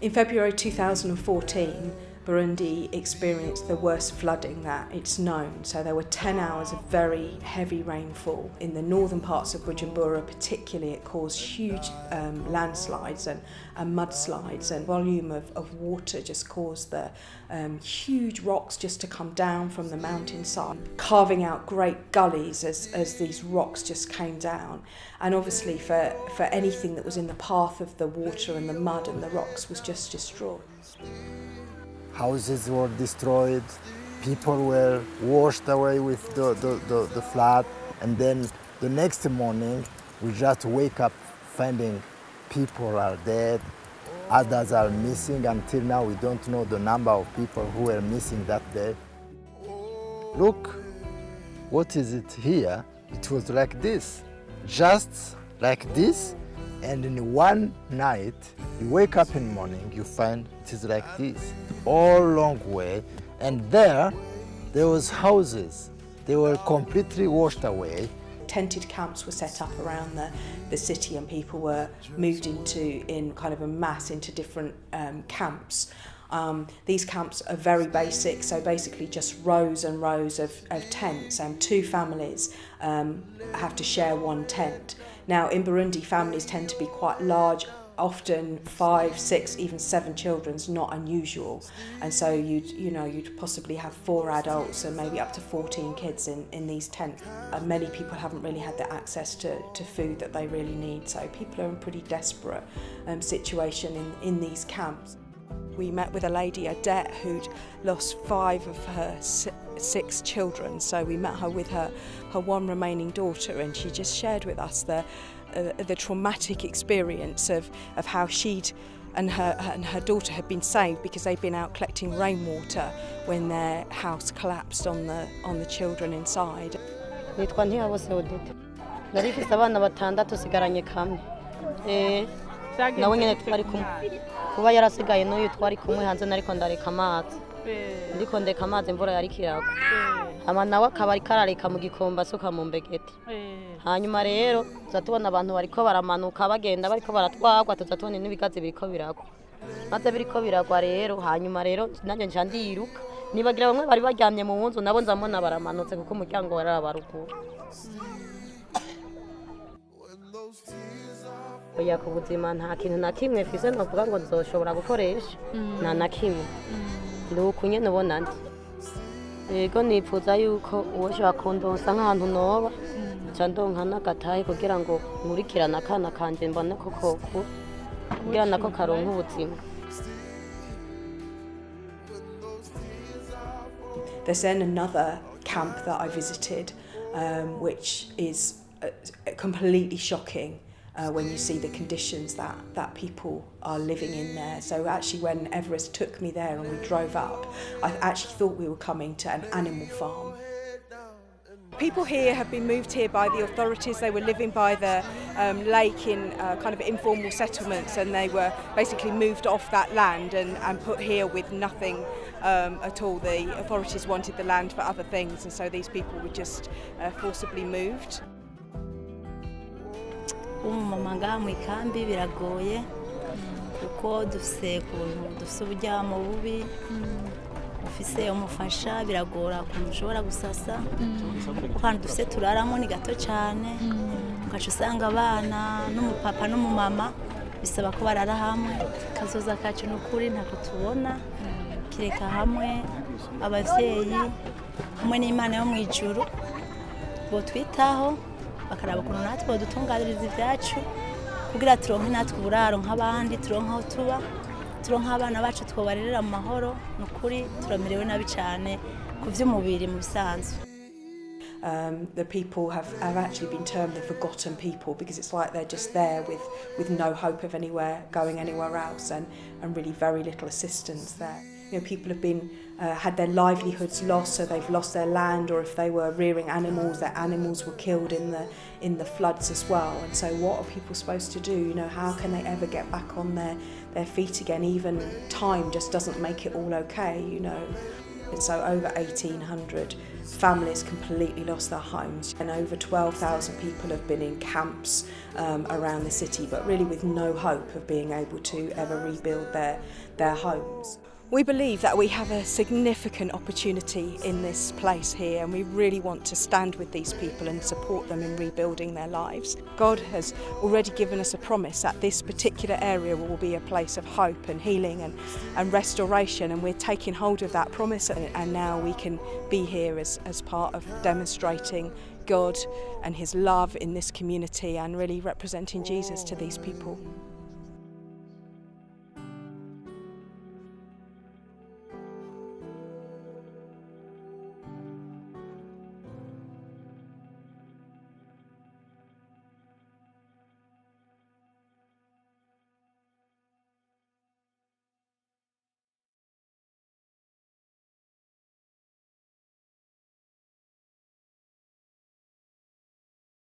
In February 2014, Burundi experienced the worst flooding that it's known. So there were 10 hours of very heavy rainfall. In the northern parts of Bujumbura particularly, it caused huge landslides and mudslides, and volume of water just caused the huge rocks just to come down from the mountainside, carving out great gullies as these rocks just came down. And obviously for anything that was in the path of the water and the mud and the rocks was just destroyed. Houses were destroyed, people were washed away with the flood, and then the next morning we just wake up finding people are dead, others are missing. Until now we don't know the number of people who were missing that day. Look, what is it here? It was like this, just like this, and in one night you wake up in the morning, you find it is like this, all long way, and there was houses. They were completely washed away. Tented camps were set up around the city, and people were moved in kind of a mass into different camps. These camps are very basic, so basically just rows and rows of tents, and two families have to share one tent. Now in Burundi, families tend to be quite large, often 5, 6, even 7 children is not unusual, and so you'd possibly have 4 adults and maybe up to 14 kids in these tents. Many people haven't really had the access to food that they really need, so people are in a pretty desperate situation in these camps. We met with a lady, Adet, who'd lost 5 of her 6 children, so we met her with her one remaining daughter, and she just shared with us the traumatic experience of how she'd and her daughter had been saved because they'd been out collecting rainwater when their house collapsed on the children inside. Nitwa Ntiyabose Odette. Nari mfise abana 6 sigaranye kamwe. Nawe nyene twari kumwe. Kuba yarasigaye n'uyu twari kumwe hanze nariko ndareka amazi. Ndiko ndeka amazi imvura yari kiragwa. Ama nawe akaba ari karareka mu gikomba soka mu mbegeti. Hanyuma rero tuzatubona abantu bariko baramanuka bagenda bariko baratwagwa, tuzatubona n'ibigazi biriko biragwa. Maze biriko biragwa rero, hanyuma rero nanje nca ndiruka. Nibagira bamwe bari baryamye mu nzu nabo nzamona baramanutse kuko umuryango wararabaruguru. Oya ku buzima nta kintu na kimwe mfise novuga ngo nzoshobora gukoresha, nta na kimwe. Nuko nyene ubona ndi. Ego nipfuza yuko uwoshobora kundonsa nk'ahantu noba, nca ndonka n'agatahe kugira ngo nkurikirane akana kanje mbone ko kokura, kugira nako karonka ubuzima. There's then another camp that I visited, which is completely shocking when you see the conditions that people are living in there. So actually when Everest took me there and we drove up, I actually thought we were coming to an animal farm. People here have been moved here by the authorities. They were living by the lake in kind of informal settlements, and they were basically moved off that land and put here with nothing at all. The authorities wanted the land for other things, and so these people were just forcibly moved. Umumama ngaha mu ikambi biragoye kuko dufise uburyamo bubi, ufise umufasha biragora ukuntu ushobora gusasa, kandi dufise turaramo ni gato cyane, ugaca usanga abana n'umupapa n'umumama bisaba ko barara hamwe. Kazoza kacu n'ukuri ntako tubona kireka hamwe, abavyeyi hamwe n'Imana yo mu ijuru bo twitaho bakaraba ukuntu natwe dutunganiriza ibyacu kugira turonke natwe uburaro nk'abandi, turonke aho tuba, turonke abana bacu twobarerera mu mahoro. Nukuri turamerewe nabi cyane ku vy'umubiri mu bisanzwe. The people have actually been termed the forgotten people because it's like they're just there with no hope of going anywhere else and really very little assistance there. You know, people have been had their livelihoods lost, so they've lost their land, or if they were rearing animals, their animals were killed in the floods as well. And so what are people supposed to do? You know, how can they ever get back on their feet again? Even time just doesn't make it all okay, you know. And so over 1,800 families completely lost their homes, and over 12,000 people have been in camps around the city, but really with no hope of being able to ever rebuild their homes. We believe that we have a significant opportunity in this place here, and we really want to stand with these people and support them in rebuilding their lives. God has already given us a promise that this particular area will be a place of hope and healing and restoration, and we're taking hold of that promise, and now we can be here as part of demonstrating God and his love in this community and really representing Jesus to these people.